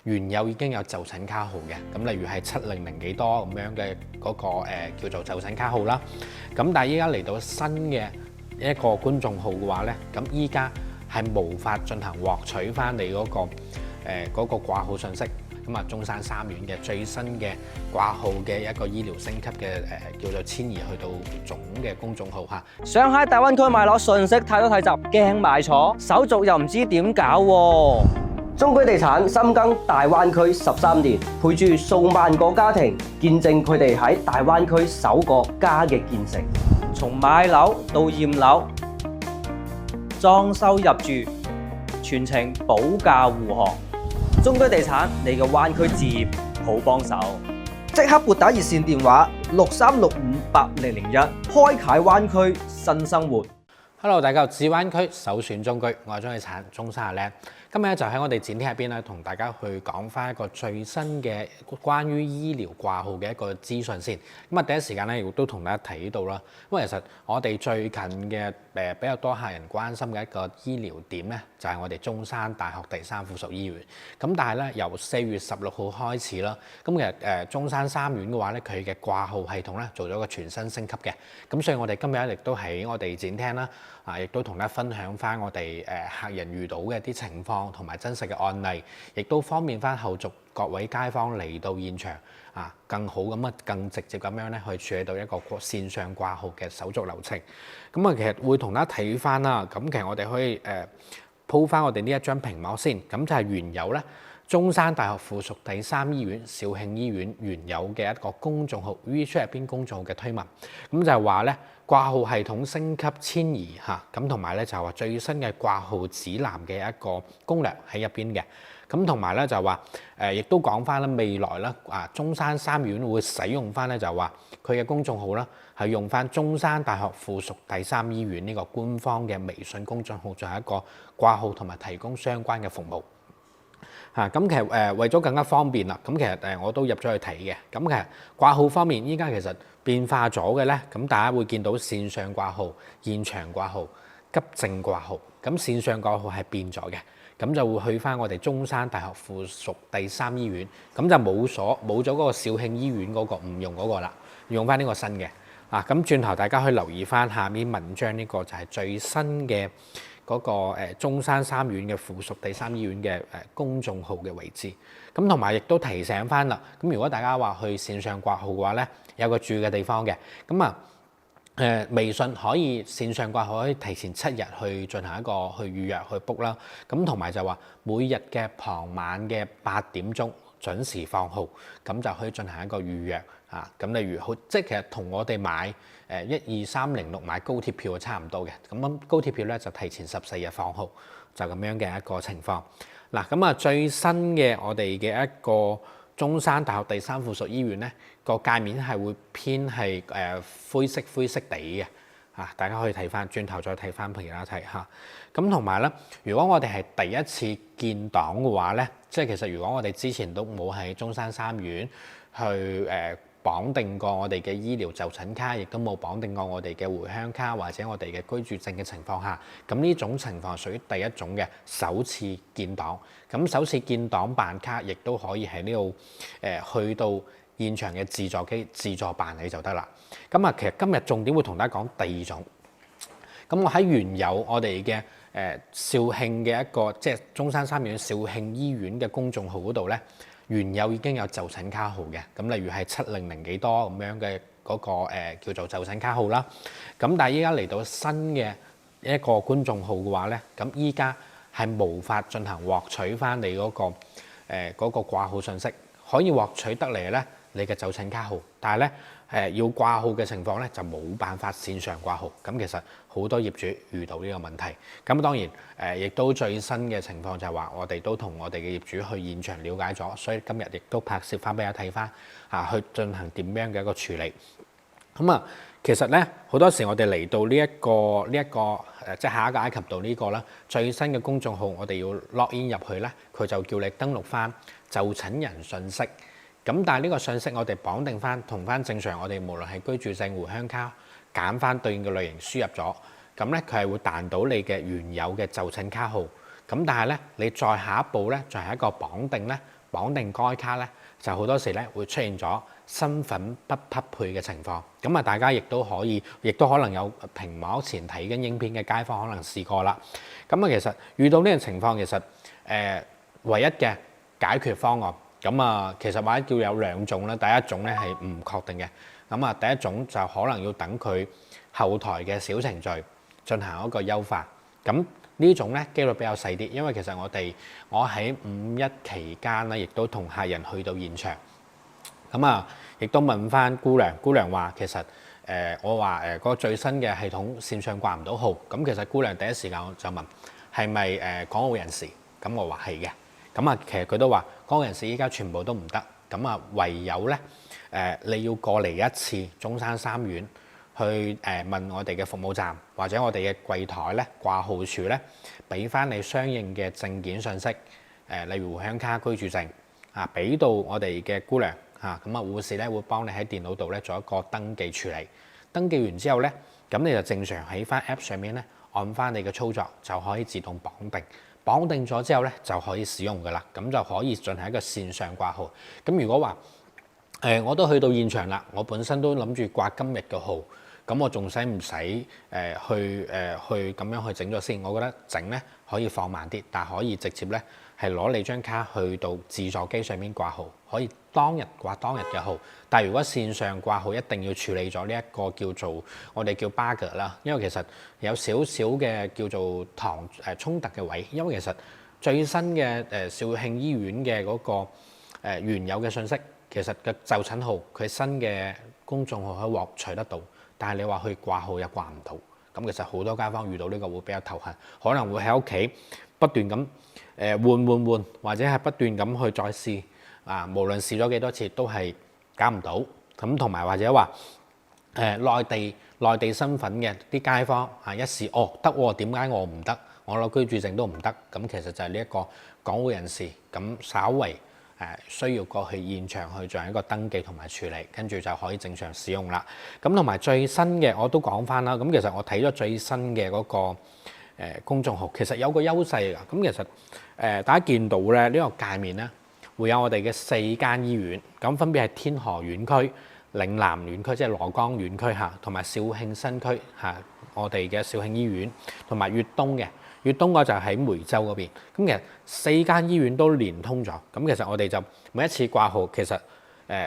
原有已經有就診卡號嘅，咁例如係700幾多咁樣嘅嗰個叫做就診卡號啦。咁但係依家嚟到新嘅一個觀眾號嘅話咧，咁依家係無法進行獲取翻你嗰個掛號信息。咁啊，中山三院嘅最新嘅掛號嘅一個醫療升級嘅叫做遷移去到總嘅公眾號嚇。想喺大灣區買樓，信息太多太雜，驚買錯，手續又唔知點搞喎。中居地產深耕大灣區13年，陪住數萬個家庭，見證佢哋喺大灣區首個家嘅建成。從買樓到驗樓、裝修入住，全程保駕護航。中居地產，你嘅灣區置業好幫手，即刻撥打熱線電話63658001，開啓灣區新生活。Hello， 大家好，置灣區首選中居，我係中地產中山阿叻。今日就喺我哋展廳入邊咧，同大家去講翻一個最新嘅關於醫療掛號嘅一個資訊先。咁啊，第一時間咧亦都同大家睇到啦。因為其實我哋最近嘅比較多客人關心嘅一個醫療點咧，就係我哋中山大學第三附屬醫院。咁但係咧，由4月16號開始啦，咁其實中山三院嘅話咧，佢嘅掛號系統咧做咗個全新升級嘅。咁所以我哋今日亦都喺我哋展廳啦，亦都同大家分享翻我哋客人遇到嘅一啲情況。同埋真實嘅案例，亦都方便翻後續各位街坊嚟到現場更好咁更直接咁樣咧去處理到一個線上掛號嘅手續流程。咁其實會同大家睇翻啦。咁其實我哋可以鋪翻我哋呢一張屏幕先。咁就係原有咧中山大學附屬第三醫院肇慶醫院原有嘅一個公眾號 WeChat 入邊公眾號嘅推文。咁就係話咧。掛號系統升級遷移咁同埋咧就係話最新嘅掛號指南嘅一個攻略喺入邊嘅，咁同埋咧就話亦都講翻啦，未來咧中山三院會使用翻咧就話佢嘅公眾號啦，係用翻中山大學附屬第三醫院呢個官方嘅微信公眾號，作為一個掛號同埋提供相關嘅服務。咁其實為咗更加方便啦，咁其實我都入咗去睇嘅。咁其實掛號方面，依家其實變化咗嘅咧，咁大家會見到線上掛號、現場掛號、急症掛號。咁線上掛號係變咗嘅，咁就會去翻我哋中山大學附屬第三醫院，咁就冇咗嗰個肇慶醫院嗰個唔用嗰個啦，用翻呢個新嘅。咁轉頭大家可以留意翻下面文章呢個就係最新嘅。嗰個中山三院嘅附屬第三醫院嘅公眾號嘅位置，咁同埋亦都提醒翻啦。咁如果大家話去線上掛號嘅話咧，有個注嘅地方嘅，咁微信可以線上掛號，可以提前7日去進行一個去預約去 book 啦。咁同埋就話每日嘅傍晚嘅8點鐘準時放號，咁就可以進行一個預約。咁例如即係其實同我哋買12306買高鐵票係差唔多嘅。咁高鐵票咧就提前14日放號，就咁樣嘅一個情況。咁最新嘅我哋嘅一個中山大學第三附屬醫院咧，個界面係會偏係灰色地嘅。大家可以睇翻，轉頭再睇翻俾大家睇嚇。咁同埋咧，如果我哋係第一次建檔嘅話咧，即係其實如果我哋之前都冇喺中山三院去綁定過我哋嘅醫療就診卡，亦都冇綁定過我哋嘅回鄉卡或者我哋嘅居住證嘅情況下，咁呢種情況係屬於第一種嘅首次建檔。咁首次建檔辦卡，亦都可以喺呢度去到現場嘅自助機自助辦理就得啦。咁其實今日重點會同大家講第二種。咁我喺原有我哋嘅肇慶嘅一個即係中山三院肇慶醫院嘅公眾號嗰度咧。原有已經有就診卡號嘅，咁例如係700幾多咁樣嘅嗰個叫做就診卡號啦。咁但係依家嚟到新嘅一個觀眾號嘅話咧，咁依家係無法進行獲取翻你嗰個掛號信息，可以獲取得嚟咧你嘅就診卡號，但係咧要掛號嘅情況咧就冇辦法線上掛號。咁其實好多業主遇到呢個問題。咁當然亦都最新嘅情況就係話，我哋都同我哋嘅業主去現場了解咗，所以今日亦都拍攝翻俾大家睇翻去進行點樣嘅一個處理。咁其實咧好多時我哋嚟到呢一個即係下一個埃及度呢個啦，最新嘅公眾號我哋要 log in 入去咧，佢就叫你登錄翻就診人信息。咁但係呢個信息我哋綁定翻同翻正常，我哋無論係居住證、回鄉卡，揀翻對應嘅類型輸入咗，咁咧佢係會彈到你嘅原有嘅就診卡號，咁但係咧，你再下一步咧，就係一個綁定咧，綁定該卡咧，就好多時咧會出現咗身份不匹配嘅情況。咁啊，大家亦都可能有屏幕前睇緊影片嘅街坊可能試過啦。咁啊，其實遇到呢個情況，其實唯一嘅解決方案，咁啊，其實或者叫有兩種啦。第一種咧係唔確定嘅，咁啊，第一種就可能要等佢後台嘅小程序進行一個優化。咁呢種咧機率比較細啲，因為其實我喺5·1期間咧，亦都同客人去到現場，咁啊，亦都問翻姑娘話其實我話個最新嘅系統線上掛唔到號，咁其實姑娘第一時間我就問係咪港澳人士，咁我話係嘅，咁啊其實佢都話港澳人士依家全部都唔得，咁啊唯有咧你要過嚟一次中山三院。去問我哋嘅服務站或者我哋嘅櫃台咧掛號處咧，俾翻你相應嘅證件信息，例如回鄉卡、居住證啊，俾到我哋嘅姑娘啊，咁啊護士咧會幫你喺電腦度咧做一個登記處理。登記完之後咧，咁你就正常喺翻 App 上面咧按翻你嘅操作就可以自動綁定。綁定咗之後咧就可以使用噶啦，咁就可以進行一個線上掛號。咁如果話我都去到現場啦，我本身都諗住掛今日嘅號。咁我仲使唔使去咁樣去整咗先？我覺得整咧可以放慢啲，但可以直接咧係攞你張卡去到自助機上面掛號，可以當日掛當日嘅號。但係如果線上掛號，一定要處理咗呢一個叫做我哋叫 bug 啦，因為其實有少少嘅叫做衝突嘅位，因為其實最新嘅肇慶醫院嘅嗰個原有嘅信息，其實嘅就診號佢新嘅公眾號可以獲取得到。但係你話去掛號又掛唔到，咁其實好多街坊遇到呢個會比較頭痕，可能會喺屋企不斷咁換，或者係不斷咁去再試啊。無論試咗幾多次都係搞唔到，咁同埋或者話內地身份嘅啲街坊啊，一試得喎，點解我唔得？我攞居住證都唔得，咁其實就係呢一個港澳人士咁稍為需要過去現場去進行一個登記同埋處理，跟住就可以正常使用啦。咁同埋最新嘅我都講翻啦。咁其實我睇咗最新嘅嗰個公眾號，其實有個優勢㗎。咁其實大家見到咧呢個界面咧，會有我哋嘅4間醫院，咁分別係天河院區、嶺南院區，即係蘿崗院區嚇，同埋肇慶新區嚇，我哋嘅肇慶醫院，同埋粵東嘅。粵東嗰就喺梅州嗰邊，咁其實4間醫院都連通咗，咁其實我哋就每一次掛號，其實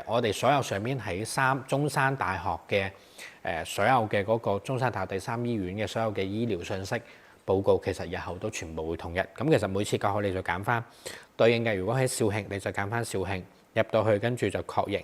我哋所有上面喺中山大學嘅所有嘅嗰個中山大學第3醫院嘅所有嘅醫療信息報告，其實日後都全部會統一。咁其實每次掛號你就揀翻對應嘅，如果喺肇慶你就揀翻肇慶，入到去跟住就確認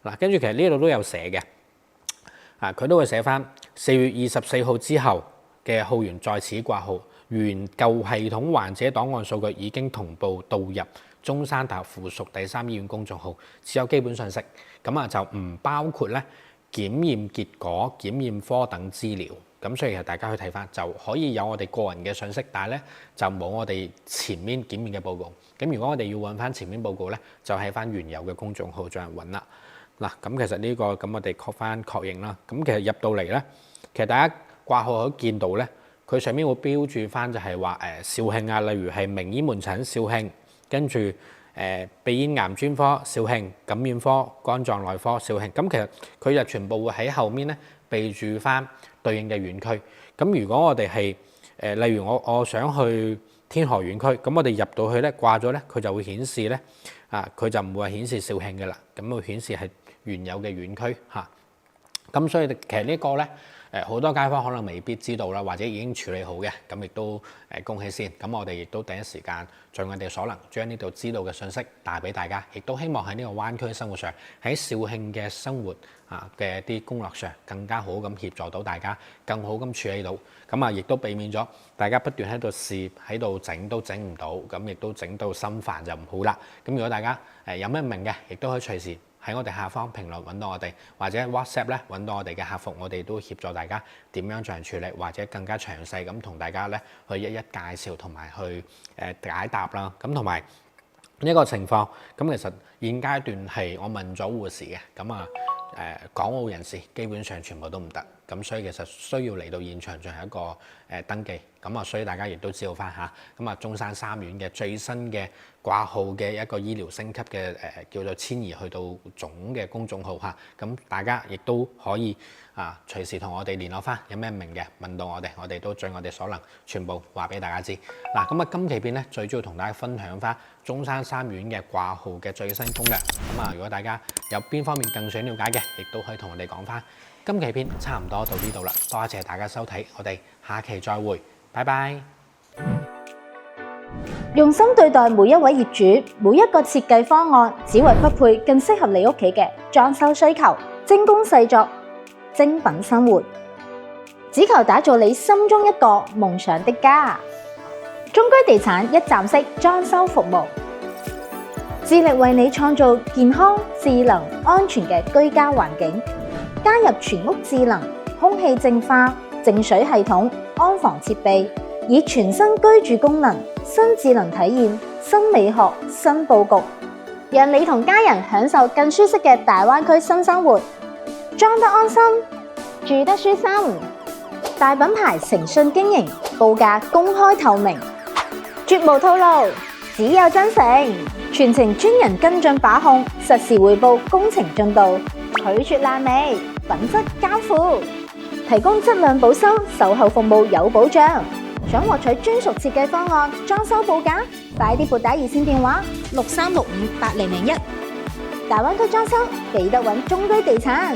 嗱，跟住其實呢度都有寫嘅，佢都會寫翻4月24號之後嘅號員在此掛號。原舊系統患者檔案數據已經同步導入中山大學附屬第3醫院公眾號，只有基本信息，咁啊就唔包括咧檢驗結果、檢驗科等資料。咁所以其實大家去睇翻就可以有我哋個人嘅信息，但係咧就冇我哋前面檢驗嘅報告。咁如果我哋要揾翻前面報告咧，就喺翻原有嘅公眾號進行揾啦。嗱，咁其實呢個咁我哋確認啦。咁其實入到嚟咧，其實大家掛號都見到咧。佢上面會標注翻就係話肇慶啊，例如係名醫門診肇慶，跟住鼻咽癌專科肇慶、感染科、肝臟內科肇慶。咁其實佢就全部會喺後面咧備注翻對應嘅院區。咁如果我哋係例如我想去天河院區，咁我哋入到去咧掛咗咧，佢就會顯示咧佢就唔會係顯示肇慶嘅啦，咁會顯示係原有嘅院區嚇。咁所以其實呢個咧。好多街坊可能未必知道啦，或者已經處理好嘅，咁亦都恭喜先。咁我哋亦都第一時間盡我哋所能將呢度知道嘅信息帶俾大家，亦都希望喺呢個灣區生活上，喺肇慶嘅生活嘅啲工作上更加好咁協助到大家，更好咁處理到。咁亦都避免咗大家不斷喺度試喺度整都整唔到，咁亦都整到心煩就唔好啦。咁如果大家有咩唔明嘅，亦都可以隨時喺我哋下方評論揾到我哋，或者 WhatsApp 咧揾到我哋嘅客服，我哋都協助大家點樣進行處理，或者更加詳細咁同大家咧去一一介紹同埋去解答啦。咁同埋呢個情況，咁其實現階段係我問咗護士嘅，咁港澳人士基本上全部都唔得，咁所以其實需要嚟到現場進行一個登記，咁啊所以大家亦都知道翻嚇，咁啊中山三院嘅最新嘅掛號嘅一個醫療升級嘅叫做遷移去到總嘅公眾號嚇，咁大家亦都可以隨時同我哋聯絡翻，有咩唔明嘅問到我哋都盡我哋所能全部話俾大家知。嗱，咁啊今期片咧最主要同大家分享翻中山三院嘅掛號嘅最新攻略，咁啊如果大家有邊方面更想了解嘅，亦都可以同我哋講翻。今期片差唔多到呢度啦，多謝大家收睇，我哋下期再會，拜拜。用心對待每一位業主，每一個設計方案只為匹配更適合你屋企嘅裝修需求，精工細作，精品生活，只求打造你心中一個夢想的家。中居地產一站式裝修服務，致力為你創造健康、智能、安全嘅居家環境，加入全屋智能、空氣淨化、淨水系統、安防設備，以全新居住功能、新智能體驗、新美學、新佈局，讓你同家人享受更舒適嘅大灣區新生活，裝得安心，住得舒心。大品牌誠信經營，報價公開透明，絕無套路，只有真誠。全程專人跟進把控，實時匯報工程進度，拒絕爛尾，品質交付，提供質量保修，售後服務有保障。想獲取專屬設計方案、裝修報價，快啲撥打熱線電話63658001。大灣區裝修記得揾中居地產。